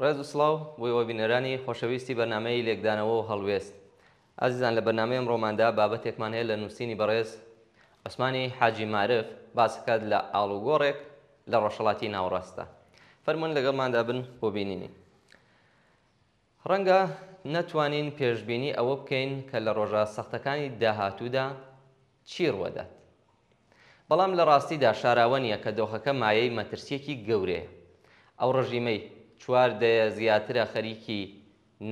ڕێز و سڵاو بۆی وەبینەرانی خۆشەویستی بەرنامەی لێکدانەوە و هەڵوێست. ئازیزان لە بەرنامەی ئەمڕۆماندا بابەتێکمان هەیە لە نووسینی بەڕێز عوسمانی حاجی معرف باسەکات لە ئاڵوگۆڕێک لە ڕۆژهەڵاتی ناوەڕاستە. فەرموون لەگەڵماندا بن بۆ بینینی. ڕەنگە نەتوانین پێشبینی ئەوە بکەین کە لە ڕۆژە سەختەکانی داهاتوودا چی ڕوەدات. بەڵام لە ڕاستیدا شاراوە نییە کە دۆخەکە مایەی مەترسیەکی گەورەیە. ئەو ڕژیمەی چواردەیە زیاترە خەریکی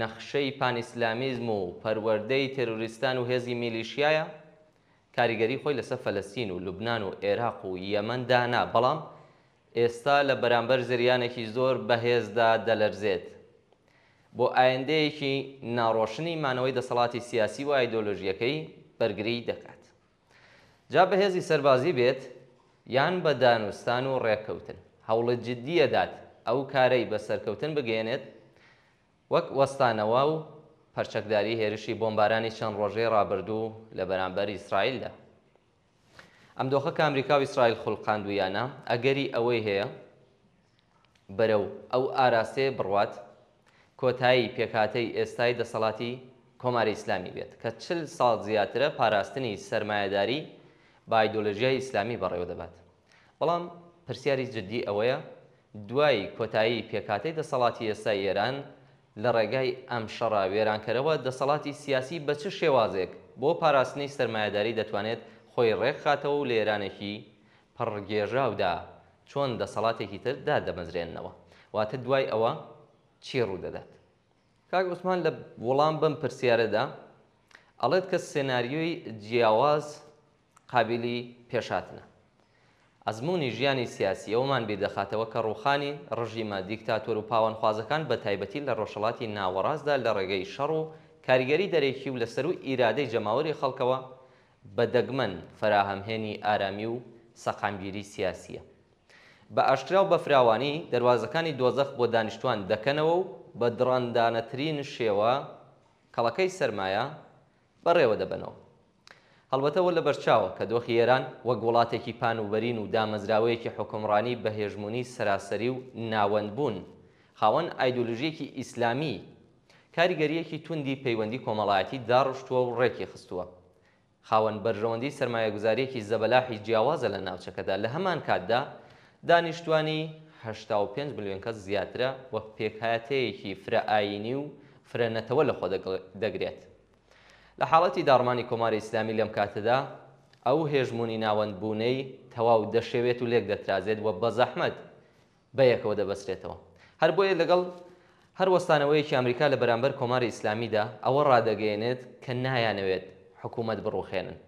نەخشەی پانئیسلامیزم و پەروەردەی تێرۆریستان و هێزی میلیشیایە، کاریگەری خۆی لەسەر فەلەستین و لوبنان و عێراق و یەمەن دانا، بەڵام ئێستا لە بەرامبەر زریانێکی زۆر بەهێزدا دەلەرزێت. بۆ ئایندەیەکی ناڕۆشنی مانەوەی دەسەڵاتی سیاسی و ئایدۆلۆژیەکەی بەرگری دەکات. جا بەهێزی سەربازی بێت یان بە دانوستان و ڕێککەوتن، هەوڵە جددیەدات ئەو کارەی بە سەرکەوتن بگەێنێت، وەک وەستانەوە و پەرچەکداری هێرشی بۆمبارانی چەند ڕۆژەی ڕابردوو لە بەرامبەر ئیسرائیلدا. ئەم دۆخە کە ئەمریکا و ئیسرائیل خوڵقاندوویانە، ئەگەری ئەوەی هەیە بەرەو ئەو ئاراستەیە بڕوات کۆتایی پێکهاتەی ئێستای دەسەڵاتی کۆماری ئیسلامی بێت کە 40 ساڵ زیاترە پاراستنی سەرمایەداری با ئایدۆلۆژیای ئیسلامی بەڕێوە دەبات. بەڵام پرسیاری جددی ئەوەیە دوای کۆتایی پێکهاتەی دەسەڵاتی ئێستای ئێران لە ڕێگای ئەم شەڕە وێرانکەرەوە دەسەڵاتی سیاسی بە چ شێوازێک بۆ پاراستنی سەرمایەداری دەتوانێت خۆی ڕێکخاتەوە و لە ئێرانێکی پڕگێژاودا چۆن دەسەڵاتێکی تر دادەمەزرێننەوە. واتە دوای ئەوە چی ڕوودەدات؟ کاک عوسمان لە وەڵام بەم پرسیارەدا ئەڵێت کە سێناریۆی جیاواز قابلی پێشهاتنە. ئەزموونی ژیانی سیاسی ئەومان بیردەخاتەوە کە ڕووخانی ڕژیمە دیکتاتۆر و پاوەندخوازەکان بە تایبەتی لە ڕۆژهەڵاتی ناوەڕاستدا لە ڕێگەی شەڕ و کاریگەری دەرێکی و لەسەر و ئیرادەی جەماوەری خەڵکەوە بە دەگمەن فراهەمهێنی ئارامی و سەقامگیری سیاسیە. بە ئاشکرا و بە فراوانی دەواازەکانی دۆزەخ بۆ دانیشتوان دەکەنەوە و بە دڕندانەترین شێوە کەڵەکەی سەرمایە بەڕێوە دەبنەوە. هەڵبەتەوە لە بەرچاوە کە دۆخی ئێران وەک وڵاتێکی پانوبەرین و دامەزراوەیەکی حکومڕانی بە هێژمونی سەراسەری و ناوەندبوون خاوەن ئایدۆلۆژیەکی ئیسلامی کاریگەریەکی توندی پەیوەندی کۆمەڵایەتی داڕشتووە و ڕێکی خستووە. خاوەن بەرژەوەندی سەرمایەگوزاریەکی زەبەلاحی جیاوازە لە ناوچەکەدا. لە هەمان کاتدا دانیشتوانی 85 ملیۆن کەس زیاترە وەک پێکهاتەیەکی فرەئاینی و فرەنەتەوە لەخۆ دەگرێت. لە حاڵەتی داڕمانی کۆماری ئیسلامی لەم کاتەدا ئەو هێژمونی ناوەندبوونەی تەواو دەشێوێت و لێک دەترازێت و بە زەحمەت بەیەکەوە دەبەسترێتەوە. هەر بۆیە لەگەڵ هەر وەستانەوەیەکی ئەمریکا لە بەرامبەر کۆماری ئیسلامیدا ئەوە ڕادەگەیەنێت کە نایانەوێت حکوومەت بڕوخێنن.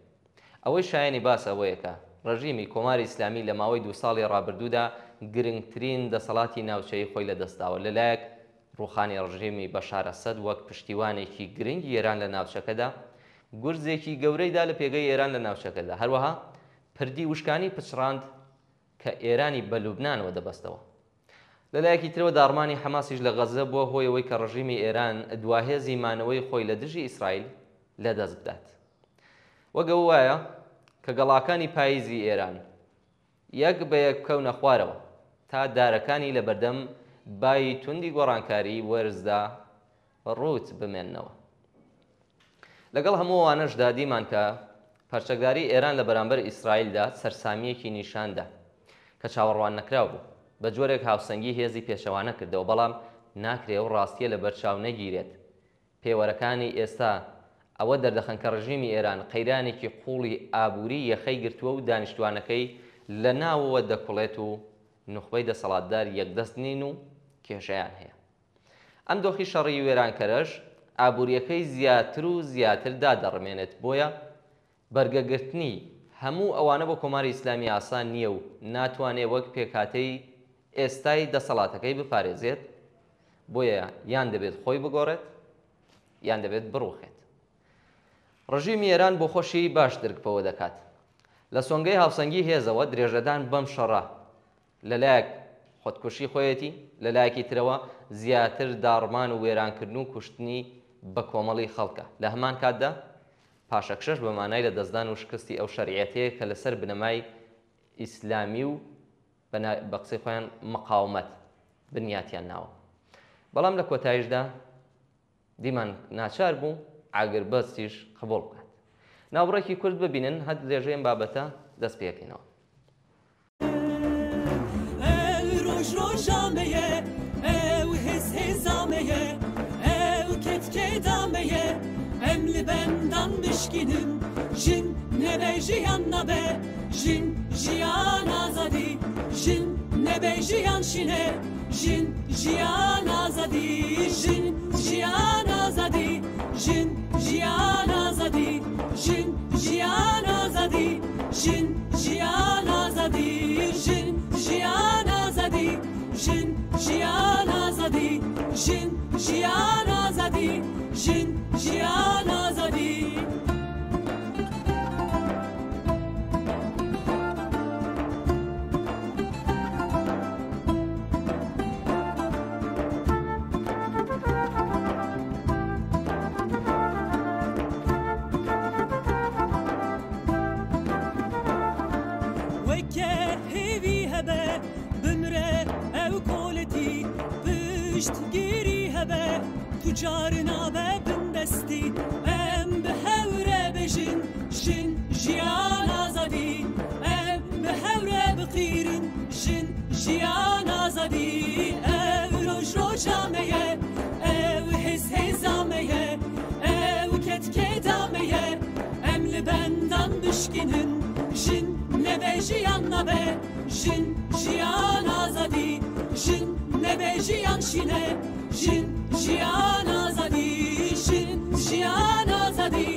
ئەوەی شایانی باس ئەوەیەکە ڕژیمی کۆماری ئیسلامی لە ماوەی 2 ساڵی ڕابردوودا گرنگترین دەسەڵاتی ناوچەی خۆی لەدەستاوە. لەلایەک ڕووخانی ڕژیمی بەشار ئەسەد وەک پشتیوانێکی گرنگی ئێران لە ناوچەکەدا، گورزێکی گەورەیدا لە پێگەی ئێران لە ناوچەکەدا، هەروەها پردی وشکانی پچڕاند کە ئێرانی بە لوبنانەوە دەبەستەوە. لەلایەکی ترەوە داڕمانی حەماسیش لە غەزە بووە هۆیەوەی کە ڕژیمی ئێران دواهێزی مانەوەی خۆی لە دژی ئیسرائیل لەدەست بدات. وەگە وایە کە گەڵاکانی پاییزی ئێران یەک بە یەک بکەونە خوارەوە تا دارەکانی لە بەردەم بای توندی گۆڕانکاری وەرزدا ڕوت بمێننەوە. لەگەڵ هەمووانەشدا دیمان کە پەرچەکداری ئێران لە بەرامبەر ئیسرائیلدا سەرسامیەکی نیشاندا کە چاوەڕوان نەکراو بوو، بە جۆرێک هاوسەنگی هێزی پێشەوانە کردەوە، بەڵام ناکرێ و ڕاستیە لە بەرچاو نەگیرێت. پێوەرەکانی ئێستا ئەوە دەردەخەن کە ڕژیمی ئێران قەیرانێکی قوڵی ئابووری یەخەی گرتووە و دانیشتوانەکەی لە ناوەوە دەکوڵێت و نوخبەی دەسەڵاتدار یەکدەست نین و کێشەیان هەیە. ئەم دۆخی شەڕی وێرانکەرەش ئابوووریەکەی زیاتر و زیاتر دادەڕمێنێت. بۆیە بەرگەگرتنی هەموو ئەوانە بۆ کۆماری ئیسلامی ئاسان نییە و ناتوانێت وەک پێکهاتەی ئێستای دەسەڵاتەکەی بپارێزێت. بۆیە یان دەبێت خۆی بگۆڕێت یان دەبێت بڕوخێت. ڕژیمی ئێران بۆ خۆشی باش درکپەوە دەکات. لە سۆنگەی هاوسەنگی هێزەوە درێژەدان بەم شەڕە لەلایەک خۆتکوشی خۆیەتی، لەلایەکی ترەوە زیاتر داڕمان و وێرانکردن و کوشتنی بە کۆمەڵی خەڵکە. لە هەمان کاتدا پاشەکشەش بە مانای لە دەستدان و شکستی ئەو شەریعەتەیە کە لەسەر بنەمای ئیسلامی و بە قسەی خۆیان مقاومەت بنیاتیان ناوە. بەڵام لە کۆتاییشدا دیمان ناچار بوو ئاگربەستیش قبول بکات. ناوڕێکی کورد ببینن هەد لێژەیەم بابەتە دەست پێکەینەوە. ڕۆژامەیە ئەو هێزامەیە ئەو کێتکێدامەیە ئەم لە بەندان بشکینم ژن نەبێ ژیان نەبێ ژن ژیان ئازادی ژن نەبێ ژیان شینێ ژن ژیان ئازادی ژن ژیان ئازادی ژن ژیان ئازادی ژن ژیان ئازادی ژن ژیان ئازادی ژن ژیان ئازادی ژن ژیان ئازادی ژن ژیان ئازادی ژن ژیان ئازادی گیری هبه تجارنا به بندستی ام به هوره بجن جن جیان آزادی ام به هوره بقیرن جن جیان آزادی او روجامه او هزامه او کتکدامه ام لبندان بشکنن جن نبه جیان نبه جن جیان آزادی جن نبه جیان شینه ژن ژیان ئازادی ژن ژیان ئازادی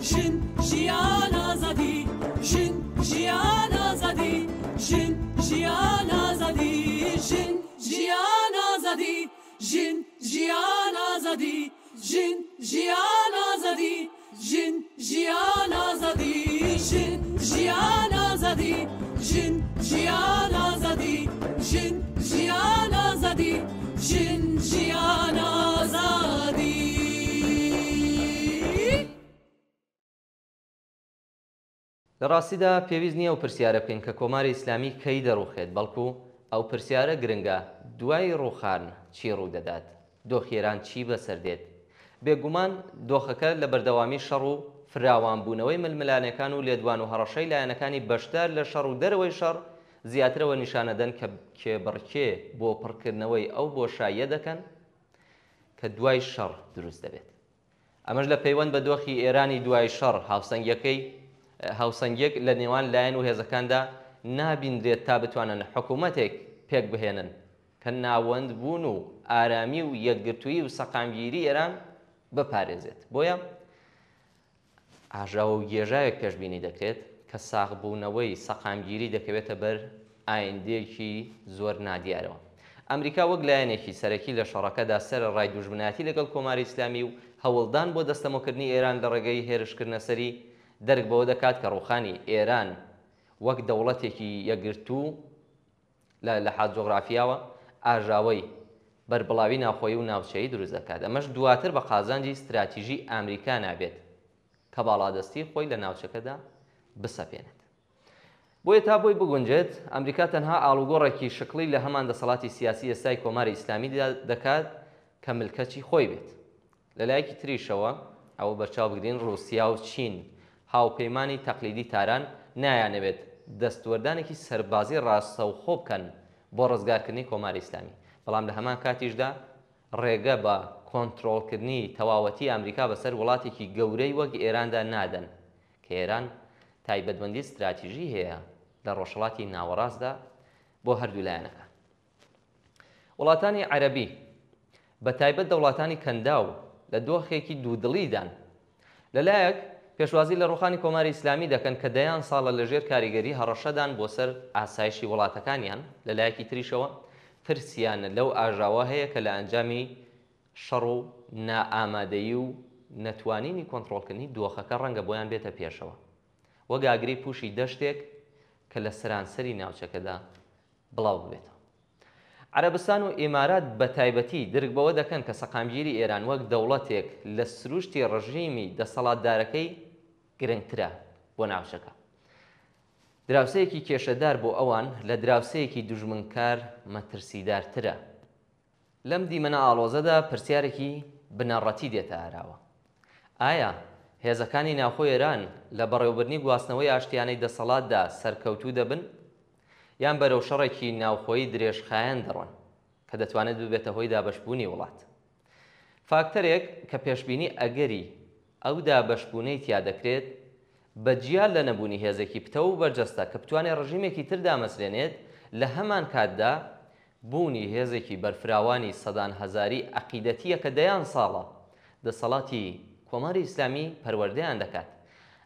ژن ژیان ئازادی ژن ژیان ئازادی ژن ژیان ئازادی ژن ژیان ئازادی ژن ژیان ئازادی ژن ژیان ئازادی ژن ژیان ئازادی ژن ژیان ئازادی ژن ژیان ئازادی ژن ژیان ئازادی ژن ژیان ئازادی. لە ڕاستیدا پێویست نییە ئەو پرسیارە بکەین کە کۆماری ئیسلامی کەی دەڕوخێت، بەڵکو ئەو پرسیارە گرنگە دوای ڕووخان چی ڕوو دەدات، دۆخێران چی بەسەردێت. بێگومان دۆخەکە لە بەردەوامی شەڕ و فراوانبوونەوەی ململانەکان و لێدوان و هەڕەشەی لایەنەکانی بەشدار لە شەڕ و دەرەوەی شەڕ زیاترەوە نیشانەدەن کە کێبڕکێ بۆ پڕکردنەوەی ئەو بۆشاییە دەکەن کە دوای شەڕ دروست دەبێت. ئەمەش لە پەیوەند بە دۆخی ئێرانی دوای شەڕ هاوسەنگێک لە نێوان لایەن و هێزەکاندا نابیندرێت تا بتوانن حکوومەتێک پێک بهێنن کە ناوەند بوون و ئارامی و یەکگرتووی و سەقامگیری ئێران بپارێزێت. بۆیە ئاژاوە و گێژایەک پێشبینی دەکرێت کە ساغبوونەوەی سەقامگیری دەکەوێتە بەر ئایندێکی زۆر نادیارەوە. ئەمریکا وەک لایەنێکی سەرەکی لە شەڕەکەدا سەرەڕای دوژمنایەتی لەگەڵ کۆماری ئیسلامی و هەوڵدان بۆ دەستەمۆکردنی ئێران لە ڕێگەی هێرشکردنە سەری دەرک بەوە دەکات کە ڕووخانی ئێران وەک دەوڵەتێکی یەکگرتوو لە لەحاز جۆغرافیاوە ئاژاوەی بەربڵاوی ناوخۆیی و ناوچەیی دروست دەکات. ئەمەش دواتر بە قازانجی استراتیژی ئەمریکا نابێت کە باڵادەستی خۆی لە ناوچەکەدا بسەپێنێت. بۆیە تا بۆی بگونجێت ئەمریکا تەنها ئاڵوگۆڕێکی شکلی لە هەمان دەسەڵاتی سیاسی ئێستای کۆماری ئیسلامی دەکات کە ملکەتی خۆی بێت. لەلایەکی تریشەوە ئەوە بەرچاو بگرین ڕووسیا و چین هاوپەیمانی تەقلیدی تاران نایانەوێت دەستوەردانێکی سەربازی ڕاستەوخۆ بکەن بۆ ڕزگارکردنی کۆماری ئیسلامی. بەڵام لە هەمان کاتیشدا ڕێگە بە کۆنتڕۆڵکردنی تەواوەتی ئەمریکا بەسەر وڵاتێکی گەورەی وەک ئێراندا نادەن کە ئێران تایبەتمەندی استراتیژی هەیە لە ڕۆژهەڵاتی ناوەڕاستدا بۆ هەردوو لایەنەکە. وڵاتانی عەرەبی بە تایبەت دەوڵاتانی کەنداو لە دۆخێکی دوودڵیدان لەلایەک پێشوازی لە ڕووخانی کۆماری ئیسلامی دەکەن کە دەیان ساڵە لەژێر کاریگەری هەڕەشەدان بۆ سەر ئاسایشی وڵاتەکانیان. لەلایەکی تریشەوە فرسیان لەو ئاژاوە هەیە کە لە ئەنجامی شەڕ و نائامادەیی و نەتوانینی کۆنتڕۆڵکردنی دۆخەکە ڕەنگە بۆیان بێتە پێشەوە وەک ئاگری پوشی دەشتێک کە لە سەرانسەری ناوچەکەدا بڵاو ببێتەوە. عەرەبستان و ئیمارات بە تایبەتی درک بەوە دەکەن کە سەقامگیری ئێران وەک دەوڵەتێک لە سروشتی ڕژیمی دەسەڵاتدارەکەی گرنگترە بۆ ناوچەکە. دراوسەیەکی کێشەدار بۆ ئەوان لە دراوسەیەکی دوژمنکار مەترسیدارترە. لەم دیمەنە ئاڵۆزەدا پرسیارێکی بنەڕەتی دێتە ئاراوە. ئایا هێزەکانی ناوخۆی ئێران لە بەڕێوەبردنی گواستنەوەی ئاشتیانەی دەسەڵاتدا سەرکەوتوو دەبن یان بەرەو شەڕێکی ناوخۆیی درێژخایەن دەڕۆن کە دەتوانێت ببێتە هۆی دابەشبوونی وڵات؟ فاکتەرێک کە پێشبینی ئەگەری ئەو دابەشبوونەی تیا دەکرێت بەجیال لە نەبوونی هێزێکی پتە و بەرجەستە کە بتوانێت ڕژیمێکی تر دامەسرێنێت لە هەمان کاتدا بوونی هێزێکی بەرفراوانی سەدان هەزاری عەقیدەتیە کە دەیان ساڵە دەسەڵاتی کۆماری ئیسلامی پەروەردەیان دەکات.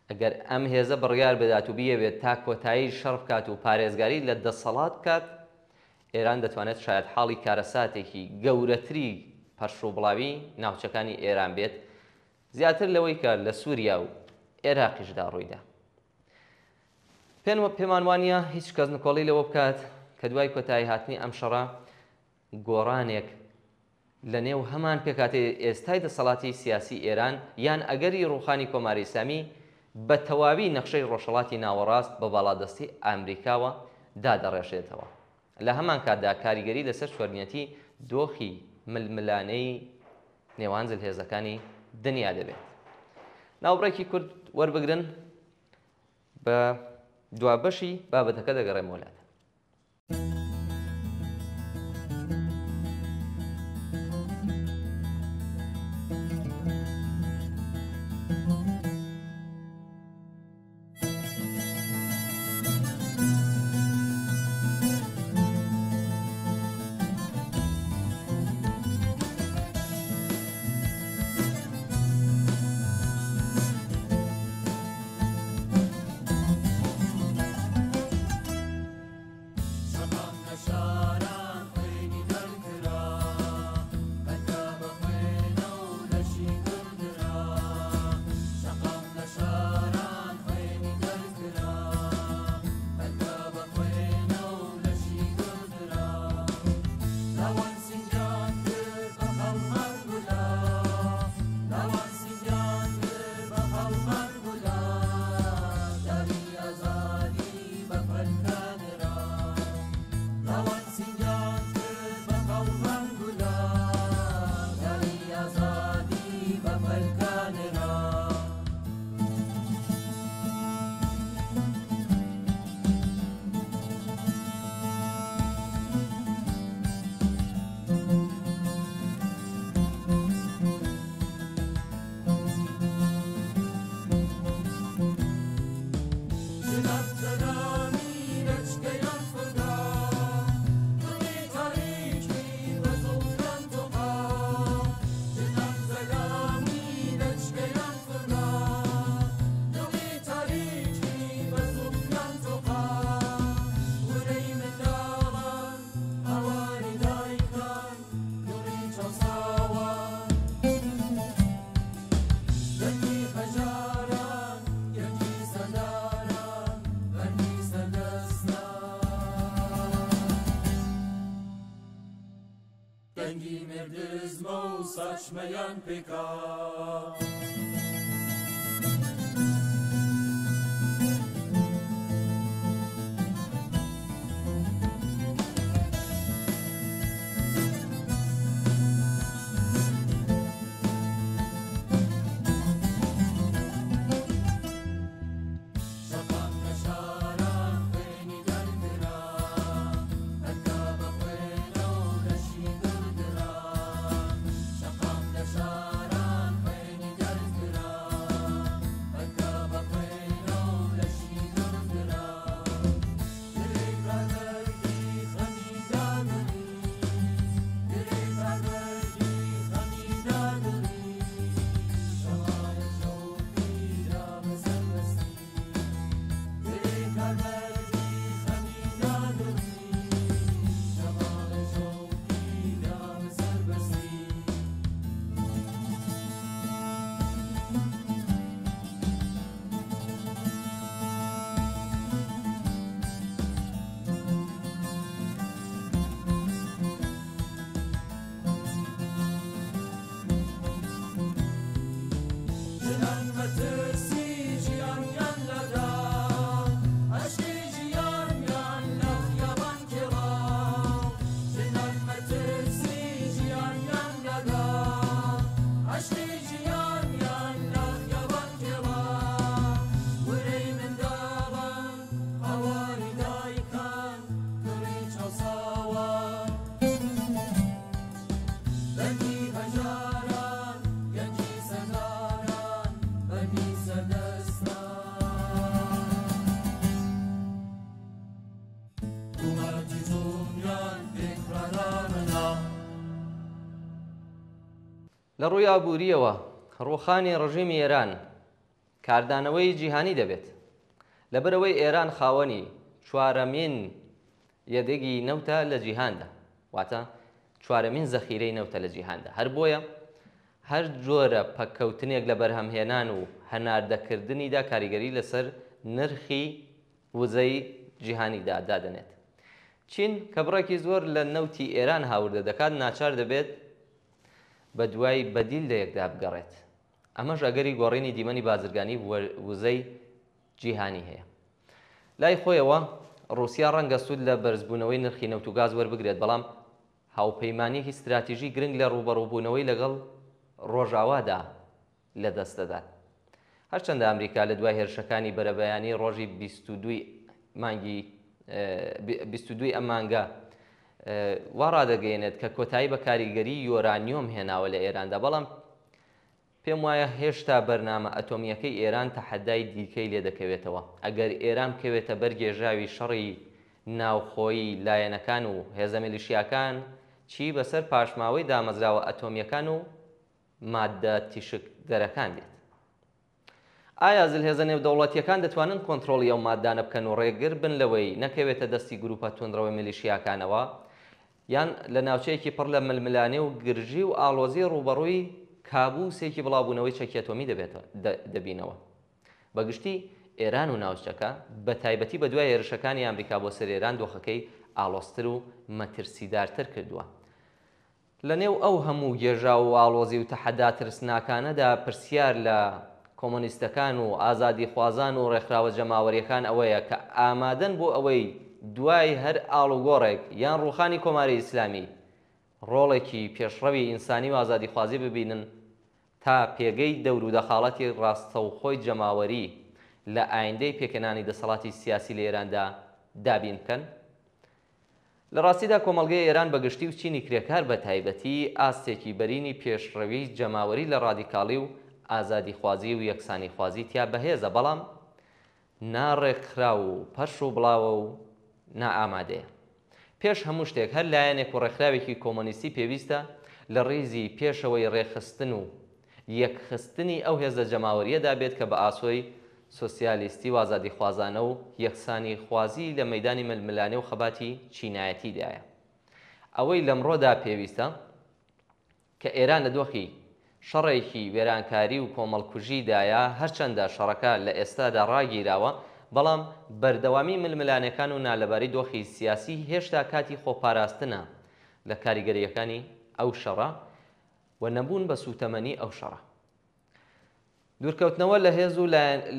ئەگەر ئەم هێزە بڕیار بدات و بیەوێت تا کۆتایی شەڕ بکات و پارێزگاری لە دەسەڵات بکات، ئێران دەتوانێت شاید حاڵی کارەساتێکی گەورەتری پەرشوبڵاوی ناوچەکانی ئێران بێت زیاتر لەوەی کە لە سووریا و عێراقیشدا ڕوویدا. پێمان وانە هیچ کەس نکۆڵی لەوە بکات کە دوای کۆتایی هاتنی ئەم شەڕە گۆڕانێک لە نێو هەمان پێکاتی ئێستای دەسەڵاتی سیاسی ئێران یان ئەگەری ڕوخانی کۆماری ئیسلامی بە تەواوی نەخشەی ڕۆژهەڵاتی ناوەڕاست بە باڵادەستی ئامریکاوە دادەڕێژێتەوە. لە هەمان کاتدا کاریگەری لەسەر شوێنیەتی دۆخی ململانەی نێوان هێزەکانی دنیا دەبێت. ناوبڕێکی کورد وەربگرن بە دوابەشی بابەتەکە دەگەڕێمەوە لاتە. Saçmayan peka لە ڕووی ئابووریەوە ڕووخانی ڕژیمی ئێران کاردانەوەی جیهانی دەبێت لەبەرەوەی ئێران خاوەنی چوارەمین یەدێکی نەوتە لە جیهاندا، واتە چوارەمین زەخیرەی نەوتە لە جیهاندا. هەر بۆیە هەر جۆرە پەککەوتنێک لە بەرهەمهێنان و هەناردەکردنیدا کاریگەری لەسەر نرخی وزەی جیهانیدا دادەنێت. چین کە بڕێکی زۆر لە نەوتی ئێران هاوردە دەکات ناچار دەبێت بە دوای بەدیل لە یەکدا بگەڕێت. ئەمەش ئەگەری گۆڕینی دیمەنی بازرگانی وزەی جیهانی هەیە. لای خۆیەوە ڕووسیا ڕەنگە سوود لە بەرزبوونەوەی نرخی نەوت و گاز وەربگرێت، بەڵام هاوپەیمانیەکی استراتیژی گرنگ لە ڕوبەڕووبوونەوەی لەگەڵ ڕۆژاوادا لەدەست دەدات. هەرچەندە ئەمریکا لە دوای هێرشەکانی بەرەبەیانی ڕۆژی 22 ئەم مانگە وا ڕادەگەیەنێت کە کۆتایی بە کاریگەری یۆرانیۆم هێناوە لە ئێراندا، بەڵام پێم وایە هێشتا بەرنامە ئەتۆمیەکەی ئێران تەحەدای دیکەی لێ دەکەوێتەوە. ئەگەر ئێران بکەوێتە بەرگێژاوی شەڕی ناوخۆیی لایەنەکان و هێزە میلیشیاکان، چی بەسەر پاشماوەی دامەزراوە ئەتۆمیەکان و مادە تیشک دەرەکان دێت. ئایا زلهێزە نێودەوڵەتیەکان دەتوانن کۆنتڕۆڵی ئەو مادانە بکەن و ڕێگر بن لەوەی نەکەوێتە دەستی گروپە توندڕەوەی میلیشیاکانەوە، یان لە ناوچەیەکی پڕ لە ململانێ و گرژی و ئاڵۆزی ڕوبەڕووی کابوسێکی بڵاوبوونەوەی چەکی ئەتۆمی دەبینەوە؟ بەگشتی ئێران و ناوچەکە بە تایبەتی بە دوای هێرشەکانی ئەمریکا بۆ سەر ئێران دۆخەکەی ئاڵۆزتر و مەترسیدارتر کردووە. لە نێو ئەو هەموو گێژا و ئاڵۆزی و تەحەدا ترسناکانەدا پرسیار لە کۆمۆنیستەکان و ئازادی خوازان و ڕێکخراوە جەماوەریەکان ئەوەیە کە ئامادەن بۆ ئەوەی دوای هەر ئاڵوگۆڕێک یان ڕووخانی کۆماری ئیسلامی ڕۆڵێکی پێشڕەوی ئینسانی و ئازادی خوازی ببینن تا پێگەی دەور و دەخاڵەتی ڕاستەوخۆی جەماوەری لە ئایندەی پێکەنانی دەسەڵاتی سیاسی لە ئێراندا دابین بکەن. لە ڕاستیدا کۆمەڵگەی ئێران بەگشتی و چینی کرێکار بە تایبەتی ئاستێکی بەرینی پێشڕەوی جەماوەری لە ڕادیکاڵی و ئازادی خوازی و یەکسانی خوازی تیا بەهێزە، بەڵام ناڕێکخرا و پەش و بڵاوە و نائامادەیە. پێش هەموو شتێک هەر لایەنێک و ڕێکخراوێکی کۆمۆنیستی پێویستە لە ڕێزی پێشەوەی ڕێخستن و یەکخستنی ئەو هێزە جەماوەریەدا بێت کە بە ئاسۆی سۆسیالیستی و ئازادی خوازانە و یەکسانی خوازی لە مەیدانی ململانێ و خەباتی چینایەتیدایە. ئەوەی لەمڕۆدا پێویستە کە ئێران لە دۆخی شەڕێکی وێرانکاری و کۆمەڵکوژیدایە، هەرچەندە شەڕەکە لە ئێستادا ڕاگیراوە، بەڵام بەردەوامی ململانەکان و نالەباری دۆخی سیاسی هێشتا کاتی خۆپاراستنە لە کاریگەریەکانی ئەو شەڕە و نەبوون بە سوتەمەنی ئەو شەڕە. دوورکەوتنەوە لە هێز و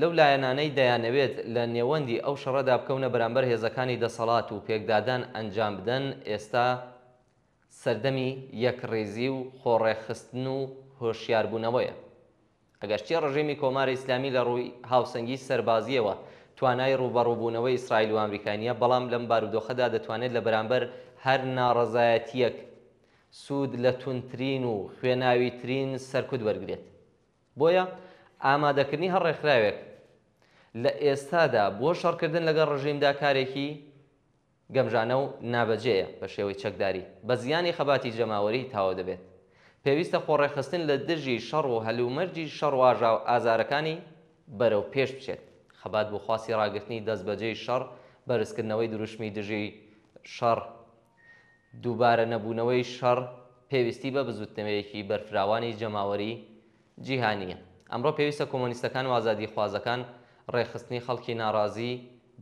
لەو لایەنانەی دەیانەوێت لە نێوەندی ئەو شەڕەدا بکەونە بەرامبەر هێزەکانی دەسەڵات و پێکدادان ئەنجام بدەن، ئێستا سەردەمی یەکڕێزی و خۆڕێخستن و هۆشیاربوونەوەیە. ئەگەرچی ڕژیمی کۆماری ئیسلامی لە ڕووی هاوسەنگی سەربازیەوە توانای ڕوبەڕووبوونەوەی ئیسرائیل و ئەمریکانیە، بەڵام لەم بارودۆخەدا دەتوانێت لە بەرامبەر هەر ناڕەزایەتیەک سوود لە تونترین و خوێناویترین سەرکوت وەرگرێت. بۆیە ئامادەکردنی هەر ڕێکخراوێک لە ئێستادا بۆ شەڕکردن لەگەڵ ڕژیمدا کارێکی گەمژانە و نابەجێیە بە شێوەی چەکداری بە زیانی خەباتی جەماوەری تاوە دەبێت. پێویستە خۆڕێخستن لە دژی شەڕ و هەلومەرجی شەڕ و ئازارەکانی بەرەو پێش بچێت. خەبات بۆ خواسی ڕاگرتنی دەستبەجێی شەڕ، بەرزکردنەوەی دروشمی دژی شەڕ، دووبارە نەبوونەوەی شەڕ پێویستی بە بزوتنەوەیەکی بەرفراوانی جەماوەری جیهانیە. ئەمڕۆ پێویستە کۆمۆنیستەکان و ئازادی خوازەکان ڕێخستنی خەڵکی ناڕازی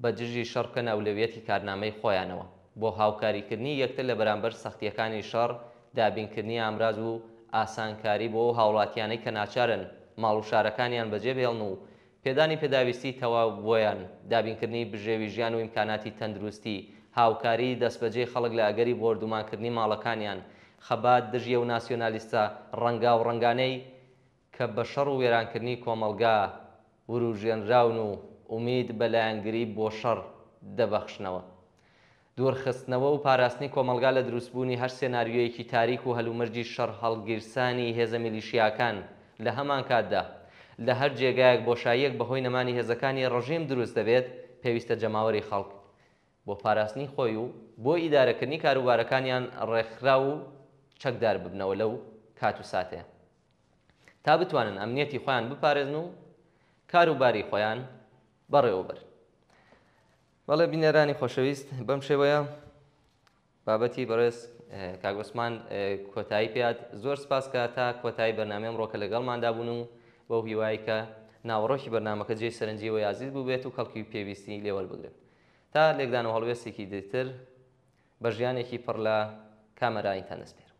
بە دژی شەڕ بکەن ئەولەویەتی کارنامەی خۆیانەوە بۆ هاوکاریکردنی یەکتر لە بەرامبەر سەختیەکانی شەڕ، دابینکردنی ئامراز و ئاسانکاری بۆ هاوڵاتیانەی کە ناچارن ماڵ و شارەکانیان بەجێ بهێڵن و پێدانی پێداویستی تەواو بۆیان، دابینکردنی بژێوی ژیان و ئیمکاناتی تەندروستی، هاوکاری دەستبەجێ خەڵک لە ئەگەری بۆردومانکردنی ماڵەکانیان، خەبات دژیە و ناسیۆنالیستە ڕەنگا و ڕەنگانەی کە بە شەڕ و وێرانکردنی کۆمەلگا وروژێنراون و ئومید بەلایەنگری بۆ شەڕ دەبەخشنەوە. دوورخستنەوە و پاراستنی کۆمەلگا لە دروستبوونی هەر سێناریۆیەکی تاریک و هەلومەرجی شەڕ هەڵگیرسانی هێزە میلیشیاکان لە هەمان کاتدا لە هەر جێگایەک بۆشاییەک بەهۆی نەمانی هێزەکانی ڕژیم دروست دەبێت، پێویستە جەماوەری خەڵک بۆ پاراستنی خۆی و بۆ ئیدارەکردنی کاروبارەکانیان ڕێکخرا و چەکدار ببنەوە لەو کات و ساتەیە. تا بتوانن ئەمنیەتی خۆیان بپارێزن و کاروباری خۆیان بەڕێوەبەرن. بەڵێ بینەرانی خۆشەویست، بەم شێوەیە بابەتی بەڕێز کاک عوسمان کۆتایی پێات. زۆر سپاس کە تا کۆتایی بەرنامەم ڕۆکە لەگەڵماندا بوون و بەو هیوایی کە ناوەڕۆکی بەرنامەکە جێی سەرنجیەوە یازید بوو بێت و کەڵکی پێویستی لێوەربگرن. تا لێکدان و هەڵوێستێکی دیتر بە ژیانێکی پڕ لە کامەرایتان دەسپێرم.